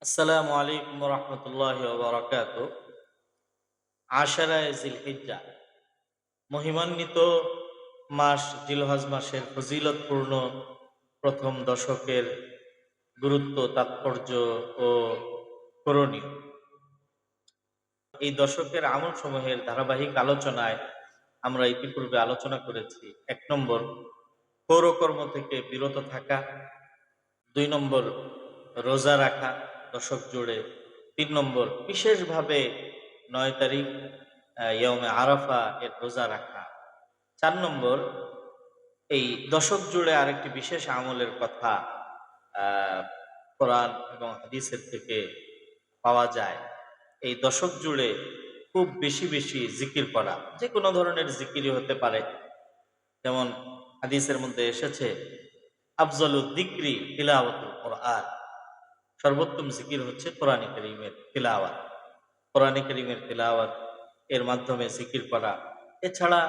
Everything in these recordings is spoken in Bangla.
আসসালামু আলাইকুম রহমতুল্লাহ বারাকাত। আশারায়ে জিলহিজ্জা, মহিমান্বিত মাস জিলহজ মাসের ফজিলতপূর্ণ প্রথম দশকের গুরুত্ব, তাৎপর্য ও করণীয়। এই দশকের আমল সমূহের ধারাবাহিক আলোচনায় আমরা ইতিপূর্বে আলোচনা করেছি। 1 নম্বর, পৌরকর্ম থেকে বিরত থাকা। 2 নম্বর, রোজা রাখা দশক জুড়ে। 3 নম্বর, বিশেষভাবে 9 তারিখ ইয়মে আরাফা এর রোজা রাখা। 4 নম্বর, এই দশক জুড়ে আরেকটি বিশেষ আমলের কথা আহ কোরআন এবং হাদিসের থেকে পাওয়া যায়। এই দশক জুড়ে খুব বেশি বেশি জিকির করা, যে কোনো ধরনের জিকিরই হতে পারে। যেমন হাদিসের মধ্যে এসেছে, আফজলুদ যিকরি তিলাওয়াতুল কোরআন, সর্বোত্তম জিকির হচ্ছে কোরআনে কারীমের তিলাওয়াত। কোরআনে কারীমের তিলাওয়াত এর মাধ্যমে জিকির করা। এছাড়া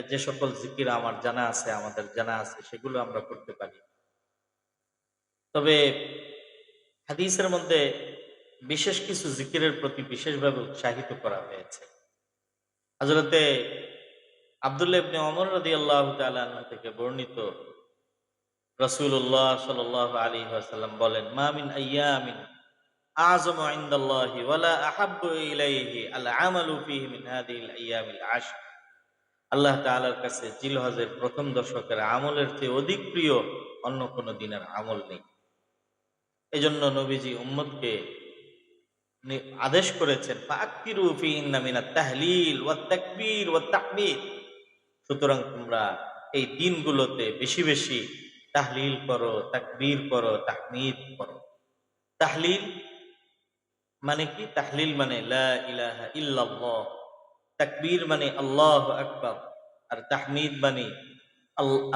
যে সকল জিকির আমার জানা আছে, আমাদের জানা আছে, সেগুলো আমরা করতে পারি। তবে হাদিসের মধ্যে বিশেষ কিছু জিকিরের প্রতি বিশেষভাবে উৎসাহিত করা হয়েছে। হযরতে আব্দুল্লাহ ইবনে ওমর রাদিয়াল্লাহু তাআলা আনহু থেকে বর্ণিত, রাসূলুল্লাহ সাল্লাল্লাহু আলাইহি ওয়াসাল্লাম বলেন, মা মিন আইয়ামিন আযমু ইনদাল্লাহি ওয়ালা আহাব্বু ইলাইহি আল আমালু ফীহি মিন হাযিহিল আইয়ামিল আশর। আল্লাহ তাআলার কাছে জিলহজের প্রথম দশকের আমলের চেয়ে অধিক প্রিয় অন্য কোনো দিনের আমল নেই। এজন্য নবীজি উম্মতকে আদেশ করেছেন, ফাআক্তিরু ফীহিন্না মিনাত তাহলিল ওয়াত তাকবীর ওয়াত তাহমিদ। সুতরাং তোমরা এই দিনগুলোতে বেশি বেশি তাহলিল করো, তাকবীর করো, তাহমিদ করো। তাহলিল মানে কি? তাহলিল মানে লা ইলাহা ইল্লাল্লাহ, তাকবীর মানে আল্লাহু আকবার, আর তাহমিদ মানে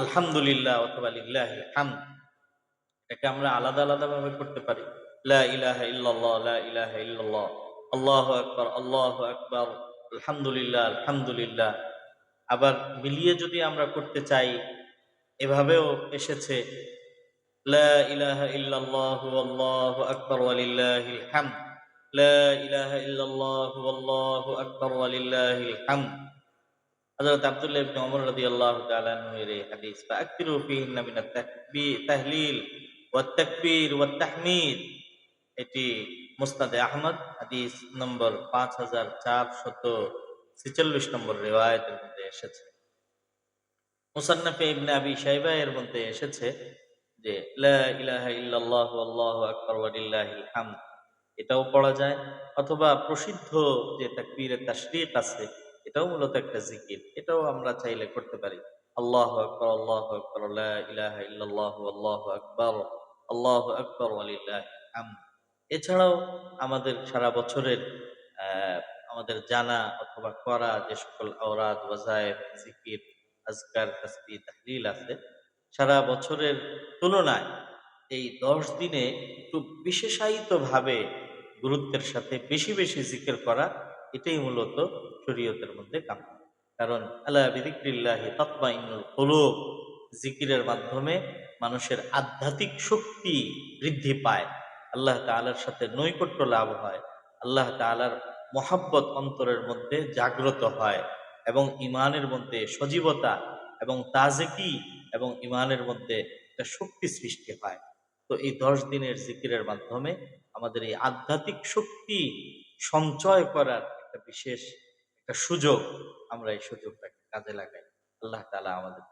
আলহামদুলিল্লাহ অথবা লিল্লাহিল হামদ। এটাকে আমরা আলাদা আলাদা ভাবে করতে পারি। লা ইলাহা ইল্লাল্লাহ, লা ইলাহা ইল্লাল্লাহ, আল্লাহু আকবার, আল্লাহু আকবার, আলহামদুলিল্লাহ, আলহামদুলিল্লাহ। আবার মিলিয়ে যদি আমরা করতে চাই, এভাবেও এসেছে, লা ইলাহা ইল্লাল্লাহু আল্লাহু আকবার ওয়ালিল্লাহিল হামদ, লা ইলাহা ইল্লাল্লাহু আল্লাহু আকবার ওয়ালিল্লাহিল হামদ। হযরত আব্দুল্লাহ ইবনে ওমর রাদিয়াল্লাহু তাআলা আনহু এর এই হাদিস, ফাআকতিরু ফীহিন্না মিনাত তাহলিল ওয়াত তাকবীর ওয়াত তাহমিদ। এটি মুসনাদে আহমদ হাদিস নম্বর 5446 নম্বর রিওয়ায়াতের মধ্যে এসেছে। মুসান্নাফে ইবনে আবি শাইবা এর মধ্যে এসেছে যে লা ইলাহা ইল্লাল্লাহু আল্লাহু আকবার ওয়ালিল্লাহিল হামদ, এটাও পড়া যায়। অথবা প্রসিদ্ধ যে তাকবীরে তাশরিক আছে, এটাও মূলত একটা জিকির, এটাও আমরা চাইলে করতে পারি। আল্লাহু আকবার, আল্লাহু আকবার, লা ইলাহা ইল্লাল্লাহু আল্লাহু আকবার, আল্লাহু আকবার ওয়ালিল্লাহিল হামদ। এছাড়াও আমাদের সারা বছরের আহ আমাদের জানা অথবা করা যে সকল আওরাদ, ওয়াজায়েফ, জিকির, আজকার, তাসবিহ, তাহলিল আছে, সারা বছরের তুলনায় এই 10 দিনে একটু বিশেষায়িতভাবে গুরুত্বের সাথে বেশি বেশি জিকির করা, এটাই মূলত শরীয়তের মধ্যে কাম্য। কারণ আলা বিযিকরিল্লাহি তাতমাইন্নুল কুলুব, জিকিরের মাধ্যমে মানুষের আধ্যাত্মিক শক্তি বৃদ্ধি পায়, আল্লাহ তাআলার সাথে নৈকট্য লাভ হয়, আল্লাহ তাআলার মহাব্বত অন্তরের মধ্যে জাগ্রত হয়, এবং ইমানের মধ্যে সজীবতা এবং তাজেকি এবং ইমানের মধ্যে একটা শক্তি সৃষ্টি হয়। তো এই 10 দিনের জিকিরের মাধ্যমে আমাদের এই আধ্যাত্মিক শক্তি সঞ্চয় করার একটা বিশেষ একটা সুযোগ, আমরা এই সুযোগটাকে কাজে লাগাই। আল্লাহ তাআলা আমাদের